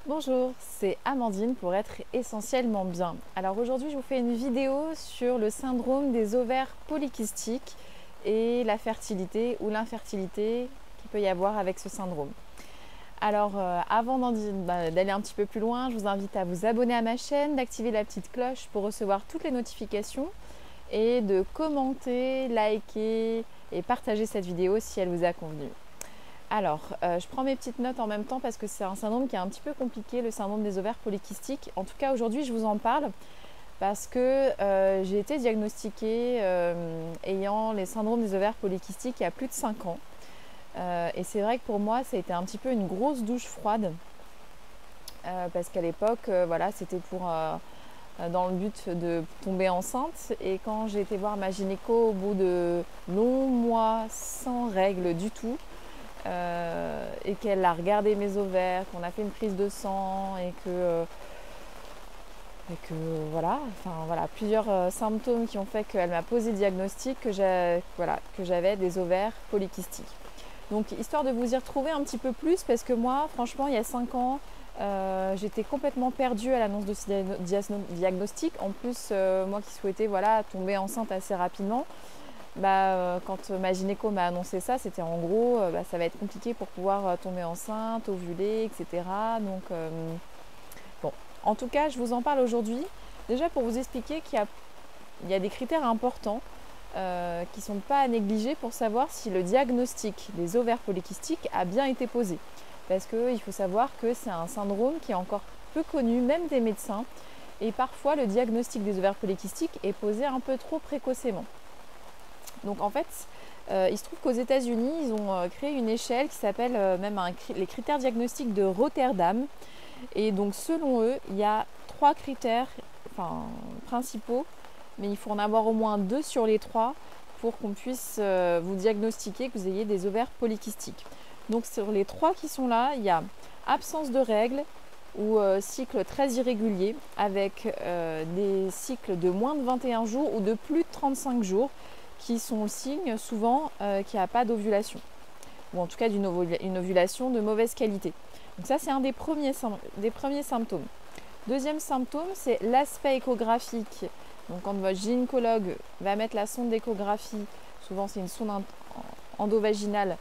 Bonjour, c'est Amandine pour être essentiellement bien. Alors aujourd'hui je vous fais une vidéo sur le syndrome des ovaires polykystiques et la fertilité ou l'infertilité qu'il peut y avoir avec ce syndrome. Alors avant d'aller un petit peu plus loin, je vous invite à vous abonner à ma chaîne, d'activer la petite cloche pour recevoir toutes les notifications et de commenter, liker et partager cette vidéo si elle vous a convenu. Alors, je prends mes petites notes en même temps parce que c'est un syndrome qui est un petit peu compliqué, le syndrome des ovaires polykystiques. En tout cas, aujourd'hui, je vous en parle parce que j'ai été diagnostiquée ayant les syndromes des ovaires polykystiques il y a plus de 5 ans. Et c'est vrai que pour moi, ça a été un petit peu une grosse douche froide parce qu'à l'époque, voilà, c'était dans le but de tomber enceinte. Et quand j'ai été voir ma gynéco au bout de longs mois sans règles du tout, et qu'elle a regardé mes ovaires, qu'on a fait une prise de sang et que voilà, plusieurs symptômes qui ont fait qu'elle m'a posé le diagnostic que j'avais des ovaires polykystiques. Donc histoire de vous y retrouver un petit peu plus, parce que moi franchement il y a 5 ans j'étais complètement perdue à l'annonce de ce diagnostic. En plus moi qui souhaitais tomber enceinte assez rapidement, quand ma gynéco m'a annoncé ça, c'était en gros, ça va être compliqué pour pouvoir tomber enceinte, ovuler, etc. Donc, bon, en tout cas, je vous en parle aujourd'hui, déjà pour vous expliquer qu'il y a des critères importants qui ne sont pas à négliger pour savoir si le diagnostic des ovaires polykystiques a bien été posé. Parce qu'il faut savoir que c'est un syndrome qui est encore peu connu, même des médecins, et parfois le diagnostic des ovaires polykystiques est posé un peu trop précocement. Donc en fait, il se trouve qu'aux États-Unis, ils ont créé une échelle qui s'appelle les critères diagnostiques de Rotterdam. Et donc selon eux, il y a 3 critères principaux, mais il faut en avoir au moins 2 sur les 3 pour qu'on puisse vous diagnostiquer que vous ayez des ovaires polykystiques. Donc sur les 3 qui sont là, il y a absence de règles ou cycle très irrégulier avec des cycles de moins de 21 jours ou de plus de 35 jours, qui sont le signe souvent qu'il n'y a pas d'ovulation, ou en tout cas une ovulation de mauvaise qualité. Donc ça, c'est un des premiers symptômes. Deuxième symptôme, c'est l'aspect échographique. Donc quand votre gynécologue va mettre la sonde d'échographie, souvent c'est une sonde endovaginale,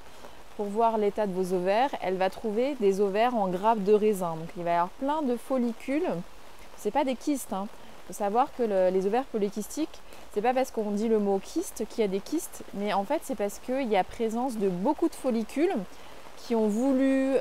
pour voir l'état de vos ovaires, elle va trouver des ovaires en grappe de raisin. Donc il va y avoir plein de follicules. Ce n'est pas des kystes, hein. Il faut savoir que les ovaires polykystiques, c'est pas parce qu'on dit le mot kyste qu'il y a des kystes, mais en fait c'est parce qu'il y a présence de beaucoup de follicules qui ont voulu,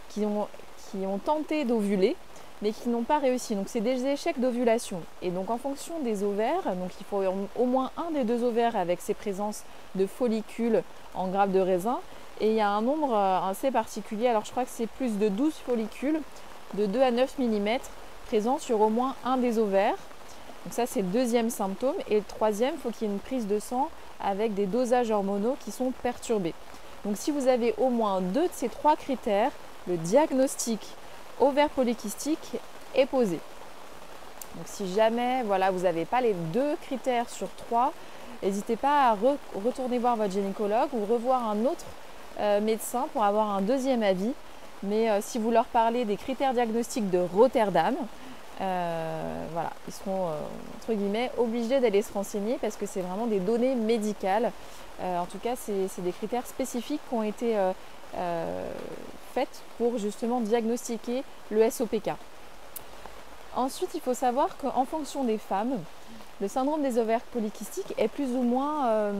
qui ont tenté d'ovuler, mais qui n'ont pas réussi. Donc c'est des échecs d'ovulation. Et donc en fonction des ovaires, donc il faut au moins un des 2 ovaires avec ces présences de follicules en grappe de raisin. Et il y a un nombre assez particulier, alors je crois que c'est plus de 12 follicules de 2 à 9 mm présents sur au moins un des ovaires. Donc ça, c'est le deuxième symptôme. Et le troisième, il faut qu'il y ait une prise de sang avec des dosages hormonaux qui sont perturbés. Donc si vous avez au moins 2 de ces 3 critères, le diagnostic ovaire polykystique est posé. Donc si jamais vous n'avez pas les 2 critères sur 3, n'hésitez pas à retourner voir votre gynécologue ou revoir un autre médecin pour avoir un deuxième avis. Mais si vous leur parlez des critères diagnostiques de Rotterdam, ils seront entre guillemets obligés d'aller se renseigner parce que c'est vraiment des données médicales. En tout cas, c'est des critères spécifiques qui ont été faites pour justement diagnostiquer le SOPK. Ensuite, il faut savoir qu'en fonction des femmes, le syndrome des ovaires polykystiques est plus ou moins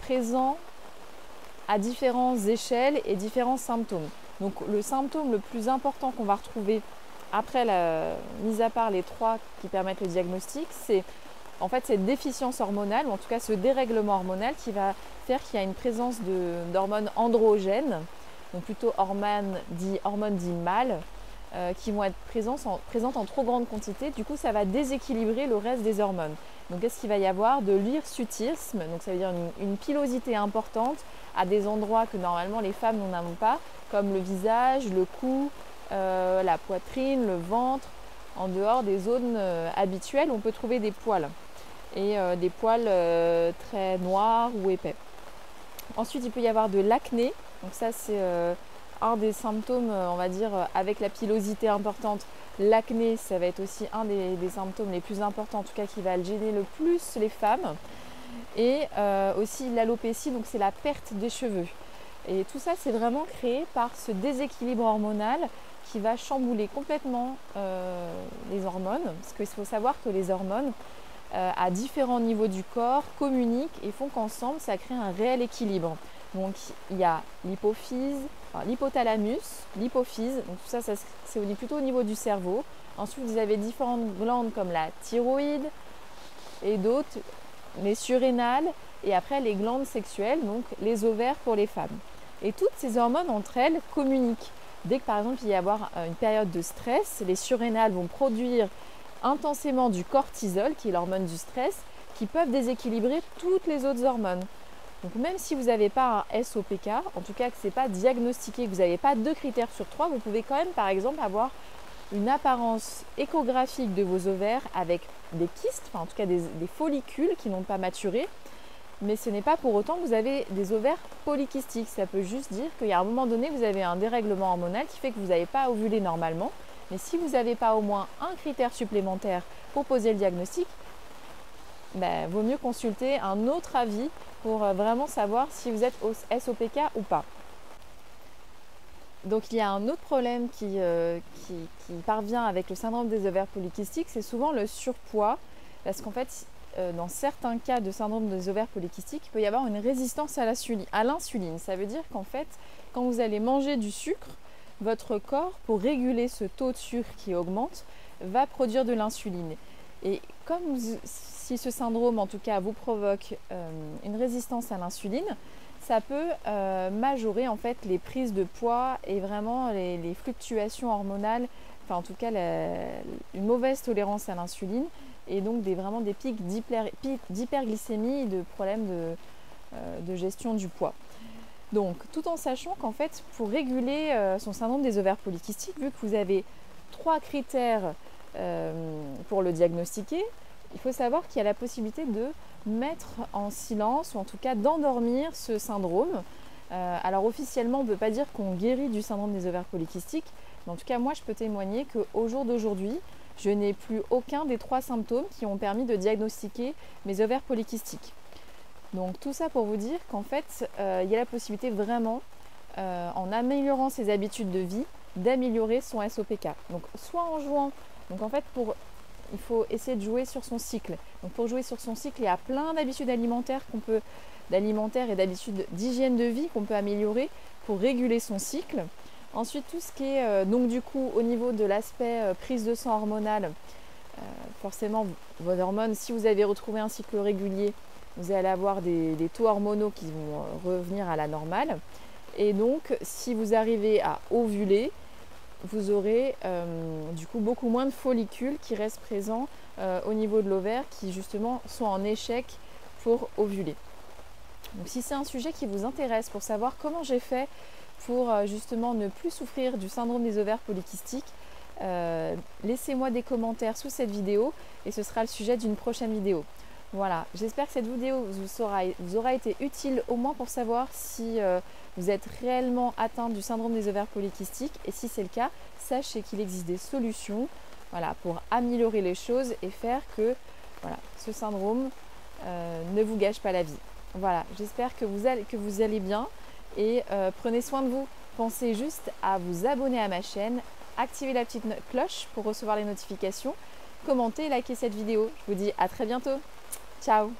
présent à différentes échelles et différents symptômes. Donc le symptôme le plus important qu'on va retrouver après mise à part les 3 qui permettent le diagnostic, c'est en fait cette déficience hormonale, ou en tout cas ce dérèglement hormonal qui va faire qu'il y a une présence d'hormones androgènes, donc plutôt hormones dites mâles, qui vont être présentes en trop grande quantité. Du coup, ça va déséquilibrer le reste des hormones. Donc, qu'est-ce qu'il va y avoir? De l'hirsutisme, donc ça veut dire une pilosité importante à des endroits que normalement les femmes n'en ont pas, comme le visage, le cou, la poitrine, le ventre, en dehors des zones habituelles où on peut trouver des poils. Et des poils très noirs ou épais. Ensuite, il peut y avoir de l'acné. Donc ça, c'est un des symptômes, on va dire, avec la pilosité importante. L'acné, ça va être aussi un des symptômes les plus importants, en tout cas qui va gêner le plus les femmes. Et aussi l'alopécie, donc c'est la perte des cheveux. Et tout ça, c'est vraiment créé par ce déséquilibre hormonal qui va chambouler complètement les hormones. Parce qu'il faut savoir que les hormones, à différents niveaux du corps, communiquent et font qu'ensemble, ça crée un réel équilibre. Donc il y a l'hypophyse, enfin, l'hypothalamus, l'hypophyse, donc tout ça, c'est plutôt au niveau du cerveau. Ensuite, vous avez différentes glandes comme la thyroïde et d'autres, les surrénales, et après les glandes sexuelles, donc les ovaires pour les femmes. Et toutes ces hormones entre elles communiquent. Dès que par exemple il y a avoir une période de stress, les surrénales vont produire intensément du cortisol, qui est l'hormone du stress, qui peuvent déséquilibrer toutes les autres hormones. Donc même si vous n'avez pas un SOPK, en tout cas que ce n'est pas diagnostiqué, que vous n'avez pas 2 critères sur 3, vous pouvez quand même par exemple avoir une apparence échographique de vos ovaires avec des kystes, enfin en tout cas des follicules qui n'ont pas maturé, mais ce n'est pas pour autant que vous avez des ovaires polykystiques. Ça peut juste dire qu'il y a un moment donné, vous avez un dérèglement hormonal qui fait que vous n'avez pas ovulé normalement. Mais si vous n'avez pas au moins un critère supplémentaire pour poser le diagnostic, vaut mieux consulter un autre avis pour vraiment savoir si vous êtes au SOPK ou pas. Donc il y a un autre problème qui parvient avec le syndrome des ovaires polykystiques, c'est souvent le surpoids, parce qu'en fait, dans certains cas de syndrome des ovaires polykystiques, il peut y avoir une résistance à l'insuline. Ça veut dire qu'en fait, quand vous allez manger du sucre, votre corps, pour réguler ce taux de sucre qui augmente, va produire de l'insuline. Et comme si ce syndrome, en tout cas, vous provoque une résistance à l'insuline, ça peut majorer en fait les prises de poids et vraiment les fluctuations hormonales, enfin en tout cas une mauvaise tolérance à l'insuline et donc vraiment des pics d'hyperglycémie et de problèmes de gestion du poids. Donc tout en sachant qu'en fait pour réguler son syndrome des ovaires polykystiques, vu que vous avez 3 critères pour le diagnostiquer, il faut savoir qu'il y a la possibilité de mettre en silence ou en tout cas d'endormir ce syndrome. Alors officiellement on ne peut pas dire qu'on guérit du syndrome des ovaires polykystiques, mais en tout cas moi je peux témoigner qu'au jour d'aujourd'hui je n'ai plus aucun des 3 symptômes qui ont permis de diagnostiquer mes ovaires polykystiques. Donc tout ça pour vous dire qu'en fait il y a la possibilité vraiment en améliorant ses habitudes de vie d'améliorer son SOPK. Donc soit en jouant, donc en fait il faut essayer de jouer sur son cycle. Donc pour jouer sur son cycle, il y a plein d'habitudes alimentaires et d'habitudes d'hygiène de vie qu'on peut améliorer pour réguler son cycle. Ensuite, tout ce qui est donc du coup au niveau de l'aspect prise de sang hormonale, forcément vos hormones, si vous avez retrouvé un cycle régulier, vous allez avoir des taux hormonaux qui vont revenir à la normale. Et donc, si vous arrivez à ovuler, vous aurez du coup beaucoup moins de follicules qui restent présents au niveau de l'ovaire qui justement sont en échec pour ovuler. Donc si c'est un sujet qui vous intéresse pour savoir comment j'ai fait pour justement ne plus souffrir du syndrome des ovaires polykystiques, laissez-moi des commentaires sous cette vidéo et ce sera le sujet d'une prochaine vidéo. Voilà, j'espère que cette vidéo vous aura été utile au moins pour savoir si vous êtes réellement atteint du syndrome des ovaires polykystiques et si c'est le cas, sachez qu'il existe des solutions pour améliorer les choses et faire que ce syndrome ne vous gâche pas la vie. Voilà, j'espère que vous allez bien et prenez soin de vous. Pensez juste à vous abonner à ma chaîne, activer la petite cloche pour recevoir les notifications, commentez et likez cette vidéo. Je vous dis à très bientôt. Ciao!